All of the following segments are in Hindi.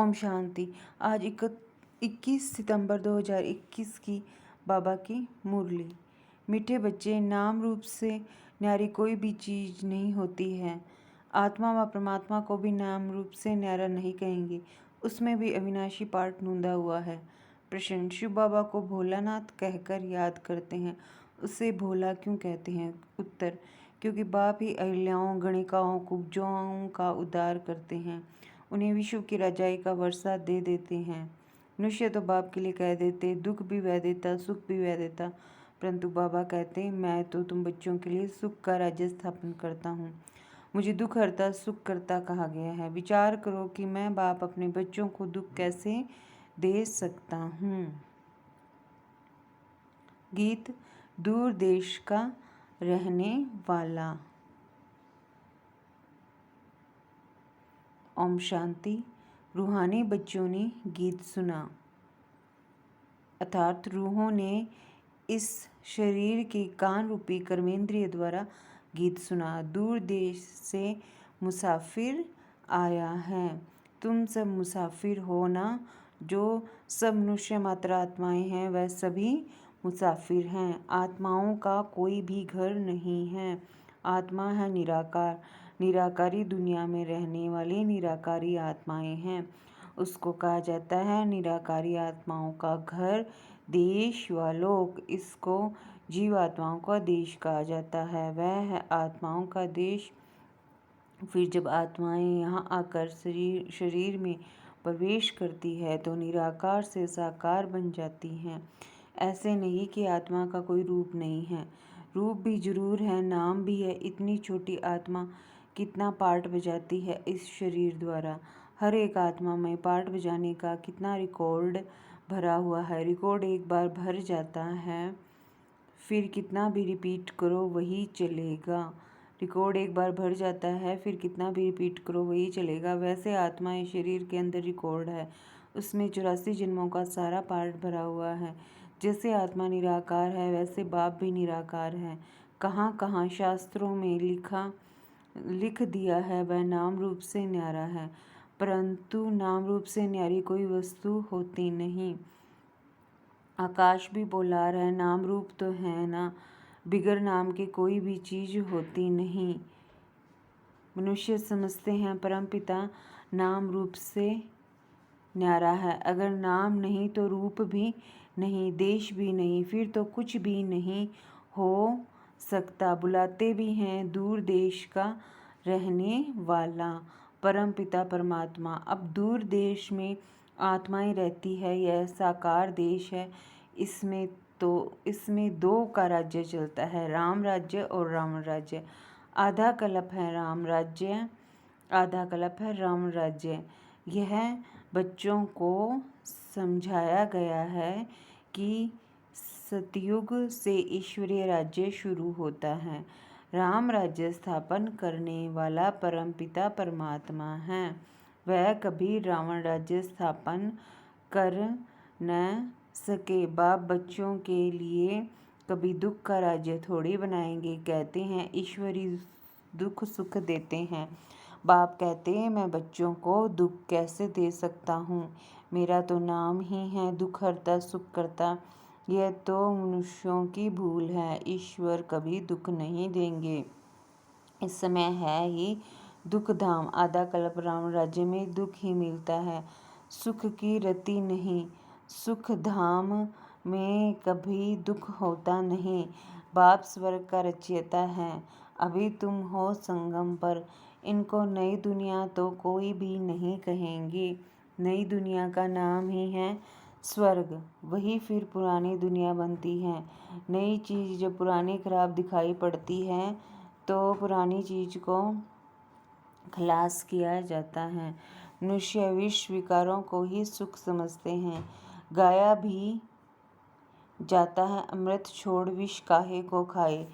ओम शांति। आज 21 सितंबर 2021 की बाबा की मुरली। मीठे बच्चे, नाम रूप से न्यारी कोई भी चीज़ नहीं होती है। आत्मा व परमात्मा को भी नाम रूप से न्यारा नहीं कहेंगे, उसमें भी अविनाशी पाठ नूंदा हुआ है। प्रश्न: शिव बाबा को भोलानाथ कहकर याद करते हैं, उसे भोला क्यों कहते हैं? उत्तर: क्योंकि बाप ही अहिल्याओं, गणिकाओं, कुब्जों का उद्धार करते हैं, उन्हें विश्व की रजाई का वर्षा दे देते हैं। मनुष्य तो बाप के लिए कह देते, दुख भी वह देता, सुख भी वह देता, परंतु बाबा कहते, मैं तो तुम बच्चों के लिए सुख का राज्य स्थापन करता हूँ। मुझे दुख हरता सुख करता कहा गया है। विचार करो कि मैं बाप अपने बच्चों को दुख कैसे दे सकता हूँ। गीत: दूर देश का रहने वाला। ओम शांति। रूहानी बच्चों ने गीत सुना, अर्थात रूहों ने इस शरीर के कान रूपी कर्मेंद्रिय द्वारा गीत सुना। दूर देश से मुसाफिर आया है। तुम सब मुसाफिर हो ना। जो सब मनुष्य मात्र आत्माएं हैं वह सभी मुसाफिर हैं। आत्माओं का कोई भी घर नहीं है। आत्मा है निराकार। निराकारी दुनिया में रहने वाली निराकारी आत्माएं हैं। उसको कहा जाता है निराकारी आत्माओं का घर, देश व लोक। इसको जीव आत्माओं का देश कहा जाता है। वह है आत्माओं का देश। फिर जब आत्माएं यहाँ आकर शरीर में प्रवेश करती है तो निराकार से साकार बन जाती हैं। ऐसे नहीं कि आत्मा का कोई रूप नहीं है, रूप भी जरूर है, नाम भी है। इतनी छोटी आत्मा कितना पार्ट बजाती है इस शरीर द्वारा। हर एक आत्मा में पार्ट बजाने का कितना रिकॉर्ड भरा हुआ है। रिकॉर्ड एक बार भर जाता है, फिर कितना भी रिपीट करो वही चलेगा। रिकॉर्ड एक बार भर जाता है, फिर कितना भी रिपीट करो वही चलेगा। वैसे आत्मा इस शरीर के अंदर रिकॉर्ड है, उसमें 84 जन्मों का सारा पार्ट भरा हुआ है। जैसे आत्मा निराकार है वैसे बाप भी निराकार है। कहाँ कहाँ शास्त्रों में लिख दिया है वह नाम रूप से न्यारा है, परंतु नाम रूप से न्यारी कोई वस्तु होती नहीं। आकाश भी बोला रहा है, नाम रूप तो है ना, बिगर नाम के कोई भी चीज होती नहीं। मनुष्य समझते हैं परमपिता नाम रूप से न्यारा है। अगर नाम नहीं तो रूप भी नहीं, देश भी नहीं, फिर तो कुछ भी नहीं हो सकता। बुलाते भी हैं दूर देश का रहने वाला, परमपिता परमात्मा। अब दूर देश में आत्माएं रहती है, यह साकार देश है। इसमें दो का राज्य चलता है, राम राज्य और रावण राज्य। आधा कल्प है राम राज्य, आधा कल्प है रावण राज्य। यह बच्चों को समझाया गया है कि सतयुग से ईश्वरीय राज्य शुरू होता है। राम राज्य स्थापन करने वाला परमपिता परमात्मा है। वह कभी रावण राज्य स्थापन कर न सके। बाप बच्चों के लिए कभी दुख का राज्य थोड़ी बनाएंगे। कहते हैं ईश्वरी दुख सुख देते हैं। बाप कहते हैं मैं बच्चों को दुख कैसे दे सकता हूँ, मेरा तो नाम ही है दुख हरता सुख करता। यह तो मनुष्यों की भूल है, ईश्वर कभी दुख नहीं देंगे। इस समय है ही दुख धाम। आधा कल्प रावण राज्य में दुख ही मिलता है, सुख की रति नहीं। सुख धाम में कभी दुख होता नहीं। बाप स्वर्ग का रचयिता है। अभी तुम हो संगम पर। इनको नई दुनिया तो कोई भी नहीं कहेंगे। नई दुनिया का नाम ही है स्वर्ग। वही फिर पुरानी दुनिया बनती है। नई चीज़ जब पुरानी खराब दिखाई पड़ती है तो पुरानी चीज़ को खलास किया जाता है। मनुष्य विष विकारों को ही सुख समझते हैं। गाया भी जाता है अमृत छोड़ विष काहे को खाए।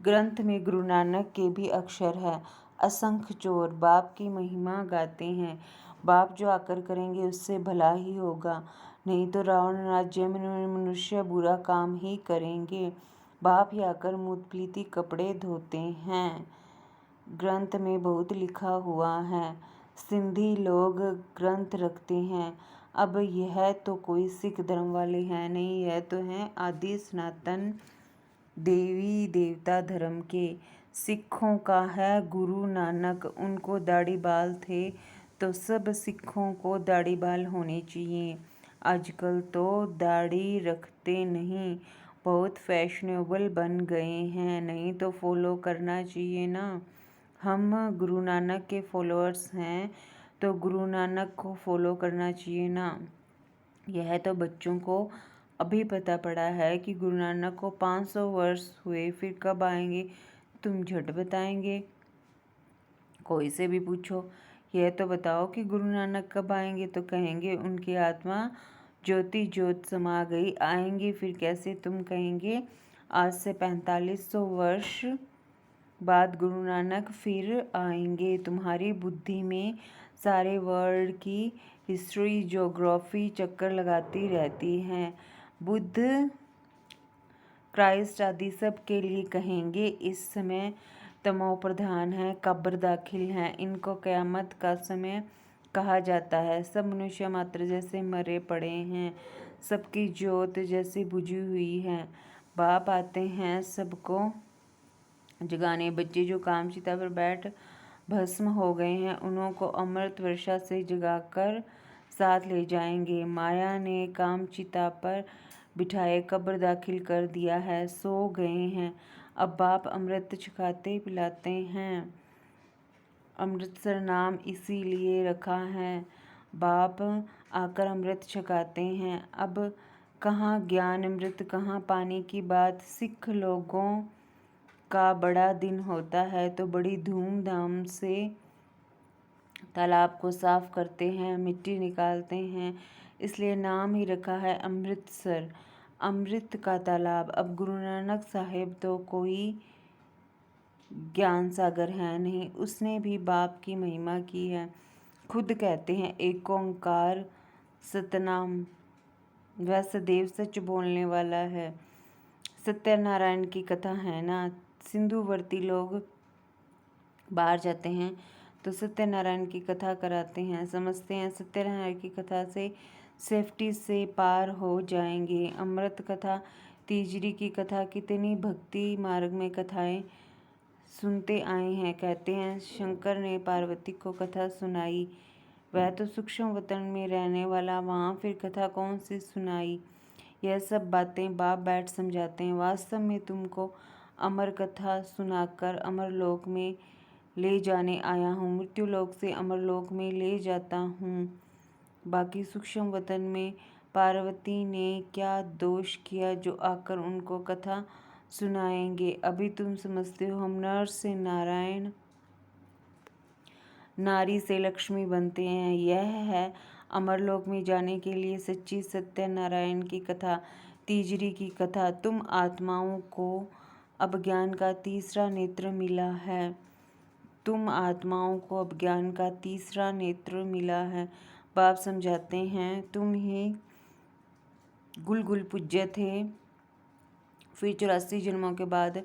ग्रंथ में गुरु नानक के भी अक्षर है। असंख्य चोर बाप की महिमा गाते हैं। बाप जो आकर करेंगे उससे भला ही होगा, नहीं तो रावण राज्य में मनुष्य बुरा काम ही करेंगे। बाप ही आकर मूतपलीती कपड़े धोते हैं। ग्रंथ में बहुत लिखा हुआ है। सिंधी लोग ग्रंथ रखते हैं। अब यह तो कोई सिख धर्म वाले हैं नहीं, यह तो हैं आदि सनातन देवी देवता धर्म के। सिखों का है गुरु नानक, उनको दाढ़ी बाल थे तो सब सिखों को दाढ़ी बाल होने चाहिए। आजकल तो दाढ़ी रखते नहीं, बहुत फैशनेबल बन गए हैं, नहीं तो फॉलो करना चाहिए ना। हम गुरु नानक के फॉलोअर्स हैं तो गुरु नानक को फॉलो करना चाहिए ना। यह तो बच्चों को अभी पता पड़ा है कि गुरु नानक को 500 वर्ष हुए, फिर कब आएंगे तुम झट बताएंगे। कोई से भी पूछो यह तो बताओ कि गुरु नानक कब आएंगे, तो कहेंगे उनकी आत्मा ज्योति ज्योत समा गई, आएंगे फिर कैसे। तुम कहेंगे आज से 4500 वर्ष बाद गुरु नानक फिर आएंगे। तुम्हारी बुद्धि में सारे वर्ल्ड की हिस्ट्री ज्योग्राफी चक्कर लगाती रहती हैं। बुद्ध क्राइस्ट आदि सब के लिए कहेंगे इस समय तमो प्रधान है, कब्र दाखिल हैं, इनको क़यामत का समय कहा जाता है। सब मनुष्य मात्र जैसे मरे पड़े हैं, सबकी ज्योत जैसी बुझी हुई है। बाप आते हैं सबको जगाने। बच्चे जो कामचिता पर बैठ भस्म हो गए हैं उन्हों को अमृत वर्षा से जगाकर साथ ले जाएंगे। माया ने कामचिता पर बिठाए कब्र दाखिल कर दिया है, सो गए हैं। अब बाप अमृत छकाते पिलाते हैं। अमृतसर नाम इसीलिए रखा है, बाप आकर अमृत छकाते हैं। अब कहाँ ज्ञान अमृत, कहाँ पानी की बात। सिख लोगों का बड़ा दिन होता है तो बड़ी धूमधाम से तालाब को साफ करते हैं, मिट्टी निकालते हैं, इसलिए नाम ही रखा है अमृतसर, अमृत का तालाब। अब गुरु नानक साहेब तो कोई ज्ञान सागर है नहीं, उसने भी बाप की महिमा की है। खुद कहते हैं एक ओंकार सतनाम, वह सदैव सच बोलने वाला है। सत्यनारायण की कथा है ना, सिंधुवर्ती लोग बाहर जाते हैं तो सत्यनारायण की कथा कराते हैं, समझते हैं सत्यनारायण की कथा से सेफ्टी से पार हो जाएंगे। अमृत कथा, तीजरी की कथा, कितनी भक्ति मार्ग में कथाएं सुनते आए हैं। कहते हैं शंकर ने पार्वती को कथा सुनाई, वह तो सूक्ष्म वतन में रहने वाला, वहाँ फिर कथा कौन सी सुनाई। यह सब बातें बाप बैठ समझाते हैं। वास्तव में तुमको अमर कथा सुनाकर अमरलोक में ले जाने आया हूँ, मृत्युलोक से अमरलोक में ले जाता हूँ। बाकी सूक्ष्म वतन में पार्वती ने क्या दोष किया जो आकर उनको कथा सुनाएंगे। अभी तुम समझते हो हम नर से नारायण, नारी से लक्ष्मी बनते हैं। यह है अमरलोक में जाने के लिए सच्ची सत्यनारायण की कथा, तीजरी की कथा। तुम आत्माओं को अब ज्ञान का तीसरा नेत्र मिला है, तुम आत्माओं को अब ज्ञान का तीसरा नेत्र मिला है। बाप समझाते हैं तुम ही गुल पूज्य थे, फिर 84 जन्मों के बाद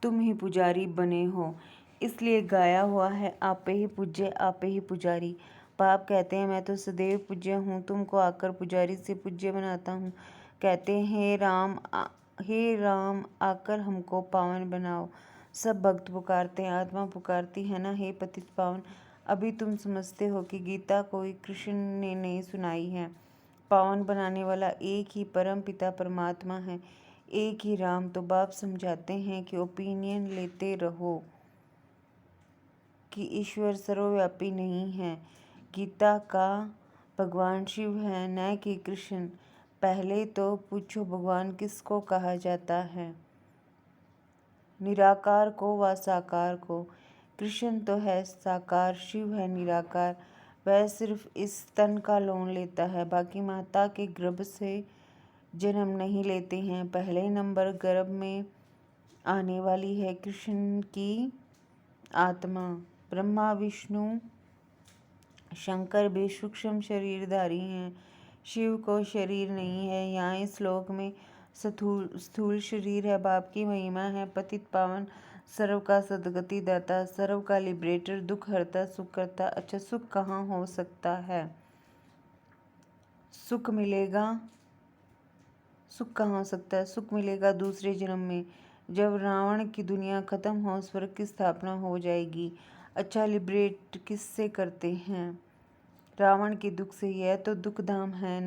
तुम ही पुजारी बने हो, इसलिए गाया हुआ है आपे ही पूज्य आपे ही पुजारी। बाप कहते हैं मैं तो सदैव पूज्य हूँ, तुमको आकर पुजारी से पूज्य बनाता हूँ। कहते हैं हे राम आकर हमको पावन बनाओ। सब भक्त पुकारते हैं, आत्मा पुकारती है ना, हे पतित पावन। अभी तुम समझते हो कि गीता कोई कृष्ण ने नहीं सुनाई है। पावन बनाने वाला एक ही परम पिता परमात्मा है, एक ही राम। तो बाप समझाते हैं कि ओपिनियन लेते रहो कि ईश्वर सर्वव्यापी नहीं है। गीता का भगवान शिव है न कि कृष्ण। पहले तो पूछो भगवान किसको कहा जाता है, निराकार को व साकार को। कृष्ण तो है साकार, शिव है निराकार। वह सिर्फ इस तन का लोन लेता है, बाकी माता के गर्भ से जन्म नहीं लेते हैं। पहले नंबर गर्भ में आने वाली है कृष्ण की आत्मा। ब्रह्मा विष्णु शंकर भी सूक्ष्म शरीरधारी हैं, शिव को शरीर नहीं है। यहाँ इस श्लोक में स्थूल शरीर है। बाप की महिमा है पतित पावन सर्व का सदगति दाता, सर्व का लिबरेटर, दुख हरता, सुख करता। अच्छा, सुख कहाँ हो सकता है? सुख कहाँ हो सकता है? सुख मिलेगा दूसरे जन्म में, जब रावण की दुनिया खत्म हो, स्वर्ग की स्थापना हो जाएगी। अच्छा, लिबरेट किससे करते हैं? रावण के दुख से। यह तो दुख धाम है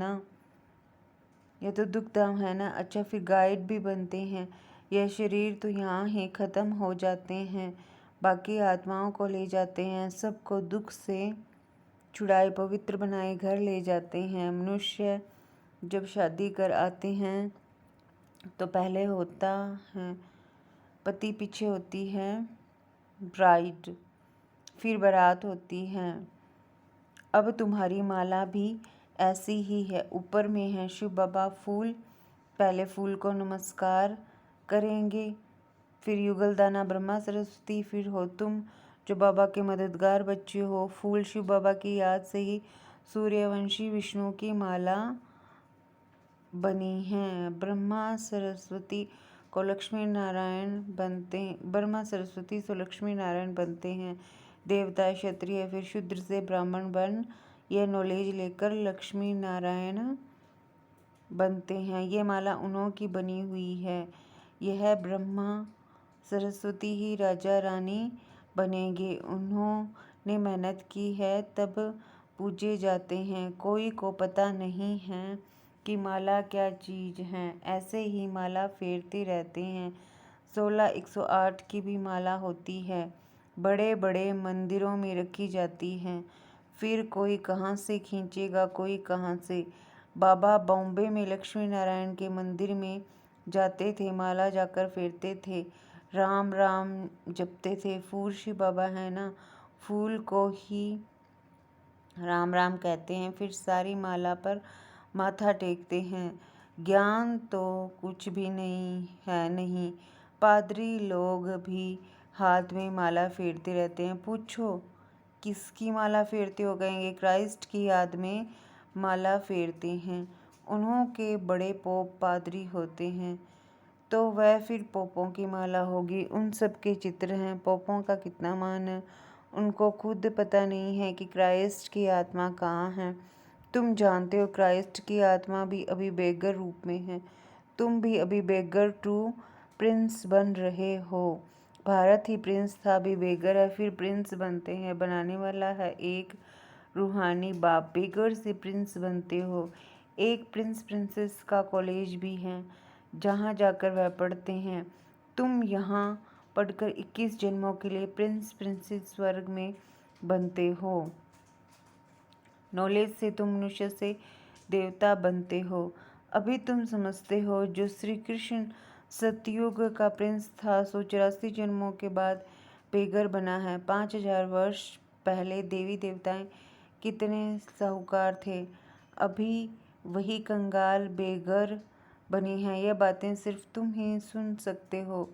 ना। अच्छा, फिर गाइड भी बनते हैं। यह शरीर तो यहाँ ही खत्म हो जाते हैं, बाकी आत्माओं को ले जाते हैं, सबको दुख से छुड़ाए पवित्र बनाए घर ले जाते हैं। मनुष्य जब शादी कर आते हैं तो पहले होता है पति, पीछे होती है ब्राइड, फिर बारात होती है। अब तुम्हारी माला भी ऐसी ही है। ऊपर में है शिव बाबा फूल, पहले फूल को नमस्कार करेंगे, फिर युगल दाना ब्रह्मा सरस्वती, फिर हो तुम जो बाबा के मददगार बच्चे हो। फूल शिव बाबा की याद से ही सूर्यवंशी विष्णु की माला बनी है। ब्रह्मा सरस्वती से लक्ष्मी नारायण बनते हैं। देवता क्षत्रिय फिर शूद्र से ब्राह्मण बन यह नॉलेज लेकर लक्ष्मी नारायण बनते हैं। ये माला उन्हों की बनी हुई है। यह ब्रह्मा सरस्वती ही राजा रानी बनेंगे। उन्होंने मेहनत की है तब पूजे जाते हैं। कोई को पता नहीं है कि माला क्या चीज़ है, ऐसे ही माला फेरते रहते हैं। 16 108 की भी माला होती है, बड़े बड़े मंदिरों में रखी जाती हैं। फिर कोई कहाँ से खींचेगा, कोई कहाँ से। बाबा बॉम्बे में लक्ष्मी नारायण के मंदिर में जाते थे, माला जाकर फेरते थे, राम राम जपते थे। फूल शिव बाबा है ना, फूल को ही राम राम कहते हैं, फिर सारी माला पर माथा टेकते हैं। ज्ञान तो कुछ भी नहीं। पादरी लोग भी हाथ में माला फेरते रहते हैं। पूछो किसकी माला फेरते हो? कहेंगे क्राइस्ट की याद में माला फेरते हैं। उन्हों के बड़े पोप पादरी होते हैं, तो वह फिर पोपों की माला होगी। उन सब के चित्र हैं। पोपों का कितना मान है, उनको खुद पता नहीं है कि क्राइस्ट की आत्मा कहाँ है। तुम जानते हो क्राइस्ट की आत्मा भी अभी बेगर रूप में है। तुम भी अभी बेगर टू प्रिंस बन रहे हो। भारत ही प्रिंस था, अभी बेगर है, फिर प्रिंस बनते हैं। बनाने वाला है एक रूहानी बाप। बेगर से प्रिंस बनते हो। एक प्रिंस प्रिंसेस का कॉलेज भी है, जहाँ जाकर वह पढ़ते हैं। तुम यहाँ पढ़कर 21 जन्मों के लिए प्रिंस प्रिंसेस स्वर्ग में बनते हो। नॉलेज से तुम मनुष्य से देवता बनते हो। अभी तुम समझते हो जो श्री कृष्ण सतयुग का प्रिंस था, 184 जन्मों के बाद बेगर बना है। 5000 वर्ष पहले देवी देवताएं कितने साहूकार थे, अभी वही कंगाल बेगर बने हैं। यह बातें सिर्फ तुम ही सुन सकते हो।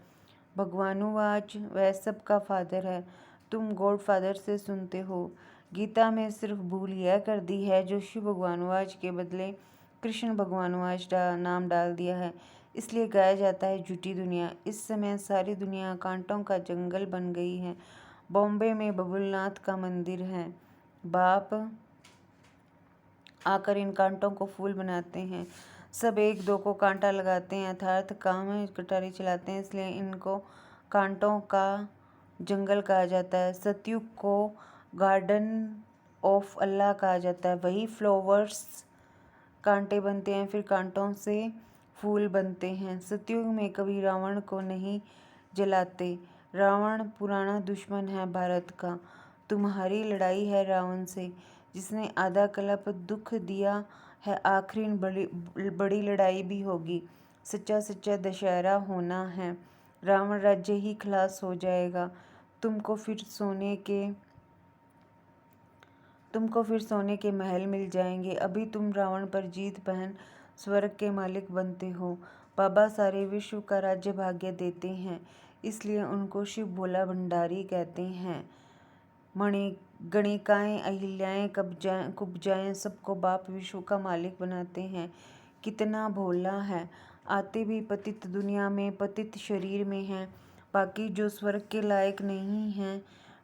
भगवानुवाच वह सबका फादर है, तुम गॉड फादर से सुनते हो। गीता में सिर्फ भूल यह कर दी है जो शिव भगवानुवाच के बदले कृष्ण भगवानुवाच नाम डाल दिया है, इसलिए गाया जाता है झूठी दुनिया। इस समय सारी दुनिया कांटों का जंगल बन गई है। बॉम्बे में बबुलनाथ का मंदिर है। बाप आकर इन कांटों को फूल बनाते हैं। सब एक दो को कांटा लगाते हैं, अर्थात काम में कटारी चलाते हैं, इसलिए इनको कांटों का जंगल कहा जाता है। सतयुग को गार्डन ऑफ अल्लाह कहा जाता है। वही फ्लावर्स कांटे बनते हैं, फिर कांटों से फूल बनते हैं। सतयुग में कभी रावण को नहीं जलाते। रावण पुराना दुश्मन है भारत का। तुम्हारी लड़ाई है रावण से, जिसने आधा कल्प दुख दिया है। आखिरी बड़ी लड़ाई भी होगी। सच्चा सच्चा दशहरा होना है। रावण राज्य ही खलास हो जाएगा। तुमको फिर सोने के महल मिल जाएंगे। अभी तुम रावण पर जीत पहन स्वर्ग के मालिक बनते हो। बाबा सारे विश्व का राज्य भाग्य देते हैं, इसलिए उनको शिव भोला भंडारी कहते हैं। गणिकाएं अहिल्याएं कुब्जाएं सबको बाप विश्व का मालिक बनाते हैं। कितना भोला है। आते भी पतित दुनिया में, पतित शरीर में हैं, बाकी जो स्वर्ग के लायक नहीं हैं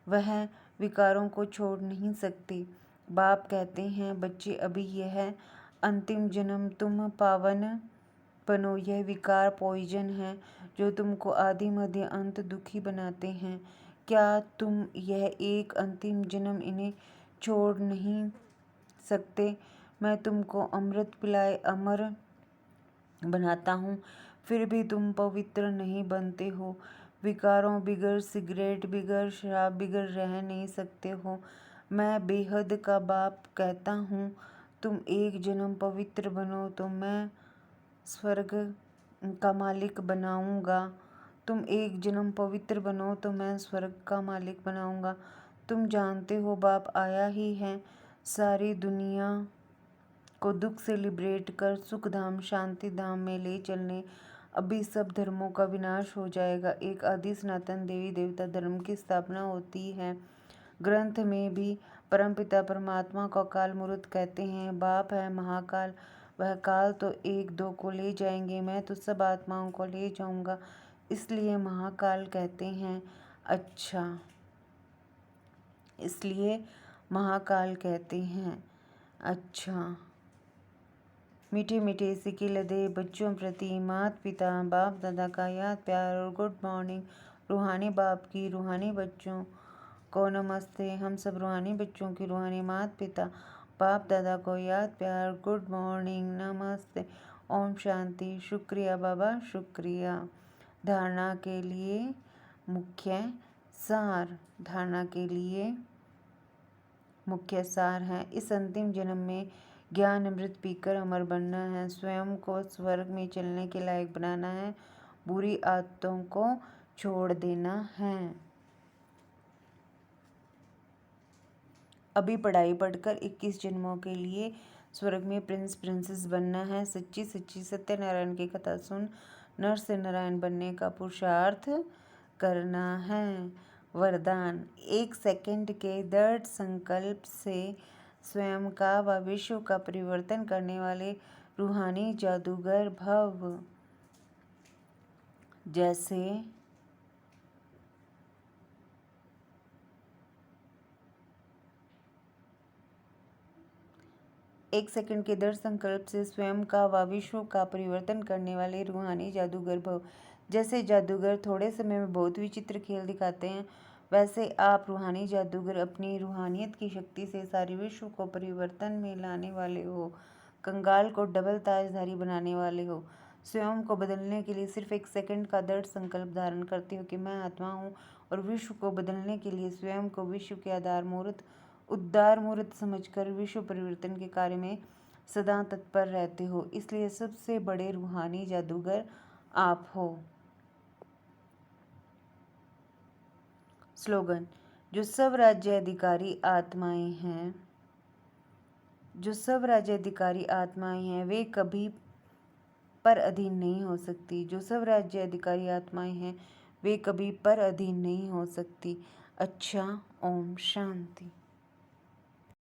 वह विकारों को छोड़ नहीं सकते। बाप कहते हैं, बच्चे अभी यह अंतिम जन्म तुम पावन बनो। यह विकार पॉइजन है जो तुमको आदि मध्य अंत दुखी बनाते हैं। क्या तुम यह एक अंतिम जन्म इन्हें छोड़ नहीं सकते? मैं तुमको अमृत पिलाए अमर बनाता हूँ, फिर भी तुम पवित्र नहीं बनते हो। विकारों बिगर, सिगरेट बिगर, शराब बिगर रह नहीं सकते हो। मैं बेहद का बाप कहता हूँ, तुम एक जन्म पवित्र बनो तो मैं स्वर्ग का मालिक बनाऊंगा। तुम एक जन्म पवित्र बनो तो मैं स्वर्ग का मालिक बनाऊंगा। तुम जानते हो बाप आया ही है सारी दुनिया को दुख से लिबरेट कर सुख धाम शांति धाम में ले चलने। अभी सब धर्मों का विनाश हो जाएगा, एक आदि सनातन देवी देवता धर्म की स्थापना होती है। ग्रंथ में भी परमपिता परमात्मा को अकाल मूर्त कहते हैं। बाप है महाकाल, वह काल तो एक दो को ले जाएंगे, मैं तो सब आत्माओं को ले जाऊंगा, इसलिए महाकाल कहते हैं। अच्छा, इसलिए महाकाल कहते हैं। अच्छा, मीठे मीठे सिक्के लदे बच्चों प्रति माता पिता बाप दादा का याद प्यार और गुड मॉर्निंग। रूहानी बाप की रूहानी बच्चों को नमस्ते। हम सब रूहानी बच्चों की रूहानी माता पिता बाप दादा को याद प्यार गुड मॉर्निंग नमस्ते। ओम शांति। शुक्रिया बाबा, शुक्रिया। धारणा के लिए मुख्य सार। धारणा के लिए मुख्य सार है, इस अंतिम जन्म में ज्ञान अमृत पीकर अमर बनना है, स्वयं को स्वर्ग में चलने के लायक बनाना है, बुरी आदतों को छोड़ देना है। अभी पढ़ाई पढ़कर 21 जन्मों के लिए स्वर्ग में प्रिंस प्रिंसेस बनना है। सच्ची सच्ची सत्यनारायण की कथा सुन नर से नारायण बनने का पुरुषार्थ करना है। वरदान। 1 सेकंड के दृढ़ संकल्प से स्वयं का व विश्व का परिवर्तन करने वाले रूहानी जादूगर भव। जैसे 1 सेकंड के दृढ़ संकल्प से स्वयं का व विश्व का परिवर्तन करने वाले रूहानी जादूगर भव। जैसे जादूगर थोड़े समय में बहुत विचित्र खेल दिखाते हैं, वैसे आप रूहानी जादूगर अपनी रूहानियत की शक्ति से सारे विश्व को परिवर्तन में लाने वाले हो। कंगाल को डबल ताजधारी बनाने वाले हो। स्वयं को बदलने के लिए सिर्फ 1 सेकंड का दृढ़ संकल्प धारण करते हो कि मैं आत्मा हूँ, और विश्व को बदलने के लिए स्वयं को विश्व के आधार मूर्त उद्धार मूर्त समझकर विश्व परिवर्तन के कार्य में सदा तत्पर रहते हो। इसलिए सबसे बड़े रूहानी जादूगर आप हो। स्लोगन। जो सब राज्याधिकारी आत्माएं हैं, जो सब राज्याधिकारी आत्माएं हैं वे कभी पर अधीन नहीं हो सकती। जो सब राज्याधिकारी आत्माएं हैं वे कभी पर अधीन नहीं हो सकती। अच्छा, ओम शांति।